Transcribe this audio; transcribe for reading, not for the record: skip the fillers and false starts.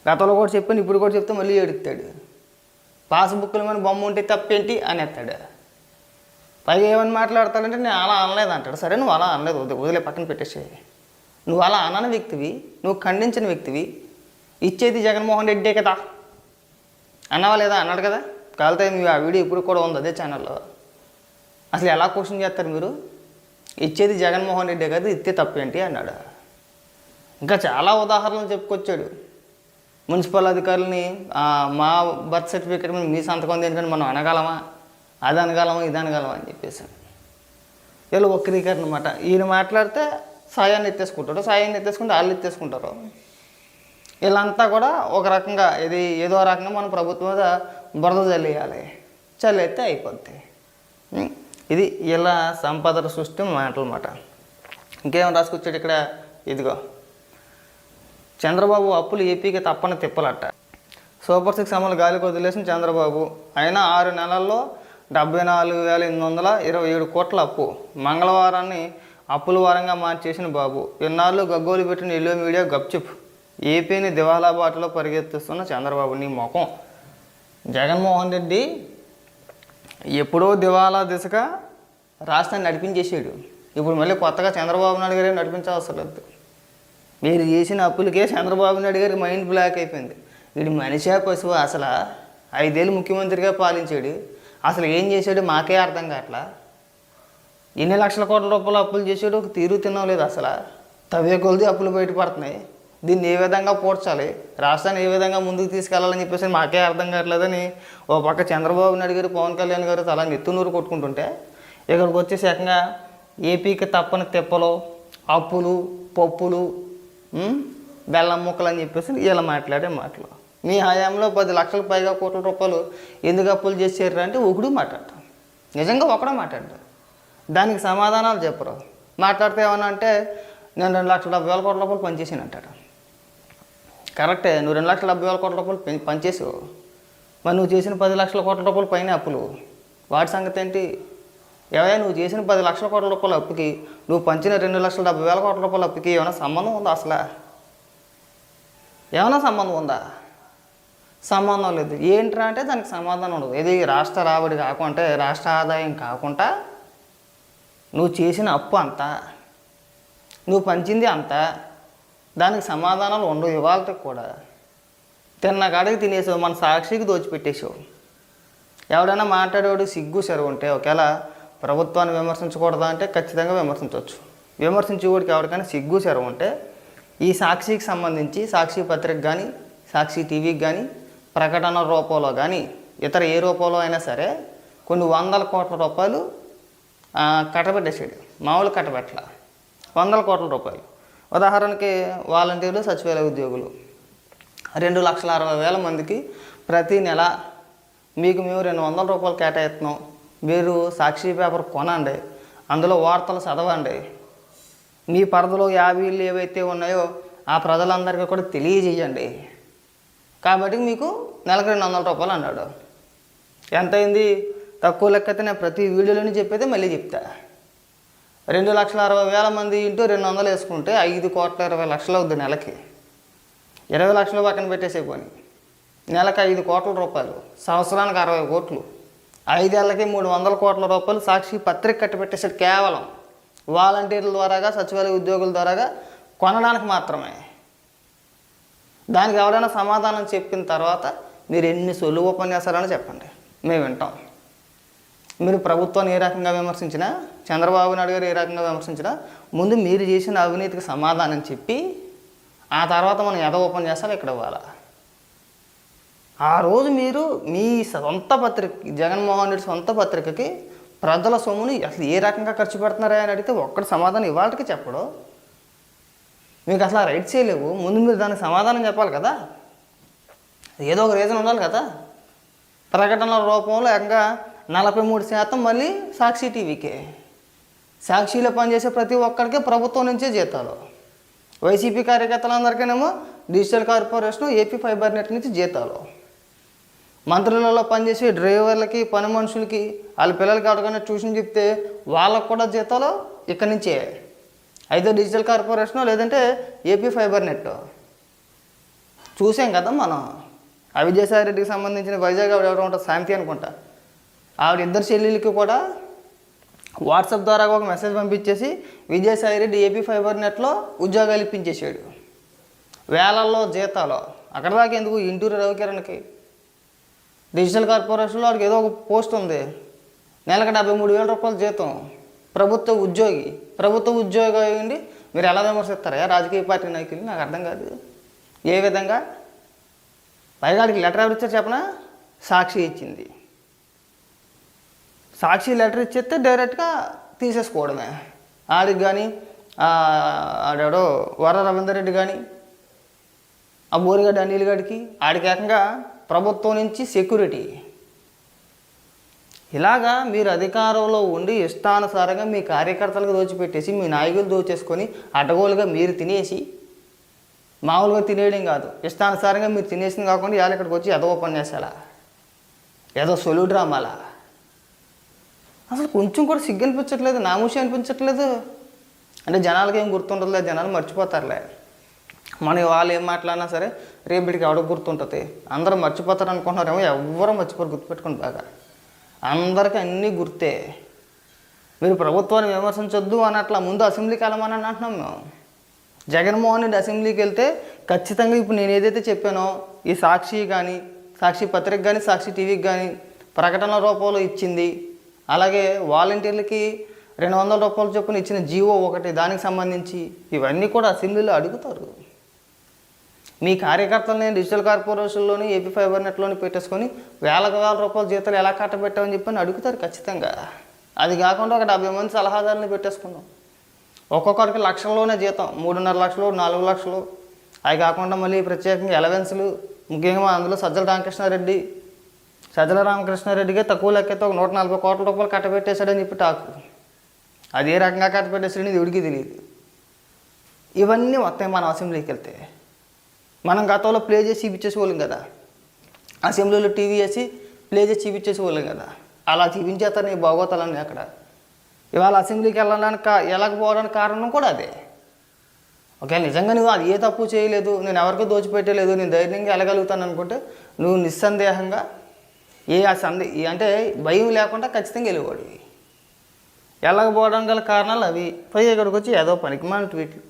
గతంలో కూడా చెప్పాను, ఇప్పుడు కూడా చెప్తే మళ్ళీ ఏడుస్తాడు. పాస్బుక్ల మీద బొమ్మ ఉంటే తప్పేంటి అని ఎత్తాడు. పైగా ఏమని మాట్లాడతాడంటే నేను అలా అనలేదు అంటాడు. సరే నువ్వు అలా అనలేదు, వదిలే పక్కన పెట్టేసే. నువ్వు అలా అనని వ్యక్తివి, నువ్వు ఖండించిన వ్యక్తివి, ఇచ్చేది జగన్మోహన్ రెడ్డే కదా అన్నావా లేదా? అన్నాడు కదా. కాలితే మీ ఆ వీడియో ఇప్పుడు కూడా ఉంది అదే ఛానల్లో. అసలు ఎలా క్వశ్చన్ చేస్తారు మీరు? ఇచ్చేది జగన్మోహన్ రెడ్డే కదా, ఇస్తే తప్పేంటి అన్నాడు. ఇంకా చాలా ఉదాహరణలు చెప్పుకొచ్చాడు. మున్సిపల్ అధికారులని మా బర్త్ సర్టిఫికేట్ మీద మీ సంతకం ఉంది ఎందుకంటే మనం అనగలమా, అది అనగలమా, ఇది అనగలమా అని చెప్పేసి. వీళ్ళు వక్రీకరణ అనమాట. ఈయన మాట్లాడితే సాయాన్ని ఎత్తేసుకుంటారు, సాయాన్ని ఎత్తేసుకుంటే వాళ్ళు ఎత్తేసుకుంటారు. వీళ్ళంతా కూడా ఒక రకంగా ఏదో రకంగా మన ప్రభుత్వం మీద బురద చల్లేయాలి, చల్లేస్తే అయిపోద్ది. ఇది ఇలా సంపద సృష్టి మాటలు అన్నమాట. ఇంకేం రాసుకొచ్చాడు ఇక్కడ? ఇదిగో, చంద్రబాబు అప్పులు ఏపీకి తప్పని తిప్పలట. సూపర్ 6 అమలు గాలికి వదిలేసిన చంద్రబాబు అయినా 6 నెలల్లో 74,827 కోట్ల అప్పు. మంగళవారాన్ని అప్పుల వారంగా మార్చేసిన బాబు. ఇన్నాళ్ళు గగ్గోలు పెట్టిన ఎల్లో మీడియా గప్చుప్. ఏపీని దివాలా బాటలో పరిగెత్తిస్తున్న చంద్రబాబు. నీ ముఖం. జగన్మోహన్ రెడ్డి ఎప్పుడో దివాలా దిశగా రాష్ట్రాన్ని నడిపించేసాడు. ఇప్పుడు మళ్ళీ కొత్తగా చంద్రబాబు నాయుడు గారే నడిపించవసరం లేదు. మీరు చేసిన అప్పులకే చంద్రబాబు నాయుడు గారి మైండ్ బ్లాక్ అయిపోయింది. వీడు మనిషా పశువు? అసలు 5 ఏళ్ళు ముఖ్యమంత్రిగా పాలించాడు, అసలు ఏం చేశాడు మాకే అర్థం కావట్లా. ఎన్ని లక్షల కోట్ల రూపాయలు అప్పులు చేసాడు, ఒక తీరు తినలేదు. అసలు తవ్వే కొలది అప్పులు బయటపడుతున్నాయి. దీన్ని ఏ విధంగా పోడ్చాలి, రాష్ట్రాన్ని ఏ విధంగా ముందుకు తీసుకెళ్లాలని చెప్పేసి మాకే అర్థం కావట్లేదని ఓ పక్క చంద్రబాబు నాయుడు గారు, పవన్ కళ్యాణ్ గారు తలా నెత్తునూరు కొట్టుకుంటుంటే, ఇక్కడికి వచ్చేసి ఏకంగా ఏపీకి తప్పని తిప్పలు, అప్పులు, పప్పులు, బెల్లం ముక్కలు అని చెప్పేసి ఇలా మాట్లాడే మాటలు. మీ హయాంలో 10 లక్షలకు పైగా కోట్ల రూపాయలు ఎందుకు అప్పులు చేసారు అంటే ఒకడు మాట్లాడతాం, నిజంగా ఒకడే మాట్లాడతాడు. దానికి సమాధానాలు చెప్పరు. మాట్లాడితే ఏమన్నా అంటే నేను 2,70,000 కోట్ల రూపాయలు పనిచేసాను అంటాడు. కరెక్టే, నువ్వు 2,70,000 కోట్ల రూపాయలు పనిచేసావు. మరి నువ్వు చేసిన 10 లక్షల కోట్ల రూపాయలు పైన అప్పులు, వాటి సంగతి ఏంటి? ఏవైనా నువ్వు చేసిన 10 లక్షల కోట్ల రూపాయల అప్పుకి నువ్వు పంచిన 2,70,000 కోట్ల రూపాయల అప్పుకి ఏమైనా సంబంధం ఉందా? అసలు ఏమైనా సంబంధం ఉందా? సంబంధం లేదు. ఏంట్రా అంటే దానికి సమాధానం ఉండదు. ఇది రాష్ట్ర రాబడి కాకుండా, రాష్ట్ర ఆదాయం కాకుండా నువ్వు చేసిన అప్పు అంతా, నువ్వు పంచింది అంతా, దానికి సమాధానాలు ఉండవు. ఇవాళకి కూడా తిన్న కాడికి తినేసావు, మన సాక్షికి దోచిపెట్టేసావు. ఎవడైనా మాట్లాడేవాడు సిగ్గు సెరవు ఉంటే ఒకవేళ ప్రభుత్వాన్ని విమర్శించకూడదా అంటే ఖచ్చితంగా విమర్శించవచ్చు. విమర్శించేవాడికి ఎవరికైనా సిగ్గు సెరవు ఉంటే ఈ సాక్షికి సంబంధించి సాక్షి పత్రిక కానీ, సాక్షి టీవీకి కానీ, ప్రకటన రూపంలో కానీ, ఇతర ఏ రూపంలో అయినా సరే కొన్ని 100 కోట్ల రూపాయలు కట్టబెట్టేసాడు. మామూలు కట్టబెట్టల, 100 కోట్ల రూపాయలు. ఉదాహరణకి వాలంటీర్లు, సచివాలయ ఉద్యోగులు 2,60,000 మందికి ప్రతి నెల మీకు మేము 200 రూపాయలు కేటాయిస్తున్నాం, మీరు సాక్షి పేపర్ కొనండి, అందులో వార్తలు చదవండి, మీ పరిధిలో 50 ఇళ్ళు ఏవైతే ఉన్నాయో ఆ ప్రజలందరికీ కూడా తెలియజేయండి, కాబట్టి మీకు నెలకు 200 రూపాయలు అన్నాడు. ఎంతైంది? తక్కువ లెక్కైతే నేను ప్రతి వీడియోలోనే చెప్పేది మళ్ళీ చెప్తా. 2,60,000 మంది ఇంటూ 200 వేసుకుంటే 5,20,00,000 అవుద్ది నెలకి. 20 లక్షలు పక్కన పెట్టేసే పోనీ, నెలకు 5 కోట్ల రూపాయలు, సంవత్సరానికి 60 కోట్లు, 5 ఏళ్ళకి 300 కోట్ల రూపాయలు సాక్షి పత్రిక కట్టిపెట్టేసాడు. కేవలం వాలంటీర్ల ద్వారాగా, సచివాలయ ఉద్యోగుల ద్వారాగా కొనడానికి మాత్రమే. దానికి ఎవరైనా సమాధానం చెప్పిన తర్వాత మీరు ఎన్ని సొల్లు ఉపన్యాసాలని చెప్పండి, మేము వింటాం. మీరు ప్రభుత్వాన్ని ఏ రకంగా విమర్శించినా, చంద్రబాబు నాయుడు గారు ఏ రకంగా విమర్శించినా ముందు మీరు చేసిన అవినీతికి సమాధానం చెప్పి ఆ తర్వాత మనం ఉపన్యాసాలు ఇక్కడ ఇవ్వాలి. ఆ రోజు మీరు మీ సొంత పత్రిక, జగన్మోహన్ రెడ్డి సొంత పత్రికకి ప్రజల సొమ్ముని అసలు ఏ రకంగా ఖర్చు పెడుతున్నారా అని అడిగితే ఒక్కటి సమాధానం ఇవాళకి చెప్పడం. మీకు అసలు రైట్ చేయలేవు. ముందు మీరు దానికి సమాధానం చెప్పాలి కదా, ఏదో ఒక రీజన్ ఉండాలి కదా. ప్రకటనల రూపంలో ఏకంగా 43% మళ్ళీ సాక్షి టీవీకే. సాక్షిలో పనిచేసే ప్రతి ఒక్కరికి ప్రభుత్వం నుంచే జీతాలు. వైసీపీ కార్యకర్తలందరికీనేమో digital corporation, AP fibre net నుంచి జీతాలు. మంత్రులలో పనిచేసే డ్రైవర్లకి, పని మనుషులకి, వాళ్ళ పిల్లలకి ఎవరికైనా ట్యూషన్ చెప్తే వాళ్ళకు కూడా జీతాలు ఇక్కడి నుంచే. అయితే డిజిటల్ కార్పొరేషన్ లేదంటే ఏపీ ఫైబర్ నెట్. చూసాం కదా మనం. ఆ విజయసాయి రెడ్డికి సంబంధించిన వైజాగ్ ఆవిడ ఎవరో ఉంటుంది, శాంతి అనుకుంటా. ఆవిడ ఇద్దరు చెల్లెళ్ళకి కూడా వాట్సాప్ ద్వారా ఒక మెసేజ్ పంపించేసి విజయసాయి రెడ్డి ఏపీ ఫైబర్ నెట్లో ఉద్యోగాలు ఇప్పించేసాడు, వేలల్లో జీతాలు. అక్కడ దాకా ఎందుకు, ఇంటూరు రవికిరణ్కి డిజిటల్ కార్పొరేషన్లో వాడికి ఏదో ఒక పోస్ట్ ఉంది, నెలకు 73,000 రూపాయల జీతం, ప్రభుత్వ ఉద్యోగి. ప్రభుత్వ ఉద్యోగి అయ్యండి మీరు ఎలా విమర్శిస్తారా రాజకీయ పార్టీ నాయకులు? నాకు అర్థం కాదు ఏ విధంగా. పైగాడికి లెటర్ ఎవరు ఇచ్చారు చెప్పనా? సాక్షి ఇచ్చింది. సాక్షి లెటర్ ఇచ్చేస్తే డైరెక్ట్గా తీసేసుకోవడమే. ఆడికి కానీ ఆడాడో వర రవీందర్ రెడ్డి కానీ ఆ బోరిగడ్డ అనిల్ గడికి ఆడికి ఏకంగా ప్రభుత్వం నుంచి సెక్యూరిటీ. ఇలాగా మీరు అధికారంలో ఉండి ఇష్టానుసారంగా మీ కార్యకర్తలకు దోచిపెట్టేసి మీ నాయకులు దోచేసుకొని అడ్డగోలుగా మీరు తినేసి, మామూలుగా తినేయడం కాదు, ఇష్టానుసారంగా మీరు తినేసింది కాకుండా ఇవాళ ఇక్కడికి వచ్చి ఏదో ఉపన్యాసాలా, ఏదో సొలు డ్రామాలా. అసలు కొంచెం కూడా సిగ్గు అనిపించట్లేదు, నామూషి అనిపించట్లేదు. అంటే జనాలకి ఏం గుర్తుండదులే, జనాలు మర్చిపోతారులే. మనం వాళ్ళు ఏం మాట్లాడినా సరే రేపటికి ఎవడో గుర్తుంటుంది, అందరూ మర్చిపోతారు అనుకుంటున్నారేమో. ఎవ్వరూ మర్చిపోరు, గుర్తుపెట్టుకుని బాగా. అందరికీ అన్నీ గుర్తే. మీరు ప్రభుత్వాన్ని విమర్శించొద్దు అన్నట్లా ముందు అసెంబ్లీకి వెళ్ళమని అంటున్నాం మేము. జగన్మోహన్ రెడ్డి అసెంబ్లీకి వెళ్తే ఖచ్చితంగా ఇప్పుడు నేను ఏదైతే చెప్పానో ఈ సాక్షి కానీ, సాక్షి పత్రిక కానీ, సాక్షి టీవీకి కానీ ప్రకటనల రూపంలో ఇచ్చింది, అలాగే వాలంటీర్లకి 200 రూపాయలు చొప్పున ఇచ్చిన జీవో ఒకటి దానికి సంబంధించి ఇవన్నీ కూడా అసెంబ్లీలో అడుగుతారు. మీ కార్యకర్తలని డిజిటల్ కార్పొరేషన్లోని ఏపీ ఫైబర్ నెట్లోని పెట్టేసుకొని వేల రూపాయల జీతాలు ఎలా కట్టబెట్టామని చెప్పని అడుగుతారు ఖచ్చితంగా. అది కాకుండా ఒక 70 మంది సలహాదారుని పెట్టేసుకున్నాం, ఒక్కొక్కరికి లక్షల్లోనే జీతం, 3.5 లక్షలు 4 లక్షలు. అవి కాకుండా మళ్ళీ ప్రత్యేకంగా ఎలవెన్స్లు, ముఖ్యంగా అందులో సజ్జల రామకృష్ణారెడ్డిగా తక్కువ లెక్కతో 140 కోట్ల రూపాయలు కట్టబెట్టేశాడని చెప్పి టాకు. అది ఏ రకంగా కట్టబెట్టేసాడని దేవుడికి తెలియదు. ఇవన్నీ వస్తాయి మనం అసెంబ్లీకి వెళ్తే. మనం గతంలో ప్లే చేసి చూపించేసేవాళ్ళం కదా, అసెంబ్లీలో టీవీ వేసి ప్లే చేసి చూపించేసేవాళ్ళం కదా. అలా చూపించేస్తారు నీ బాగోతాలని అక్కడ. ఇవాళ అసెంబ్లీకి వెళ్ళకపోవడానికి కారణం కూడా అదే. ఒకవేళ నిజంగా నువ్వు అది ఏ తప్పు చేయలేదు, నేను ఎవరికీ దోచిపెట్టలేదు, నేను ధైర్యంగా వెళ్ళగలుగుతాను అనుకుంటే నువ్వు నిస్సందేహంగా అంటే భయం లేకుండా ఖచ్చితంగా వెళ్ళేవాడివి. వెళ్ళకపోవడం గల కారణాలు అవి. పై ఇక్కడికి వచ్చి ఏదో పనికిమాలిన ట్వీట్లు.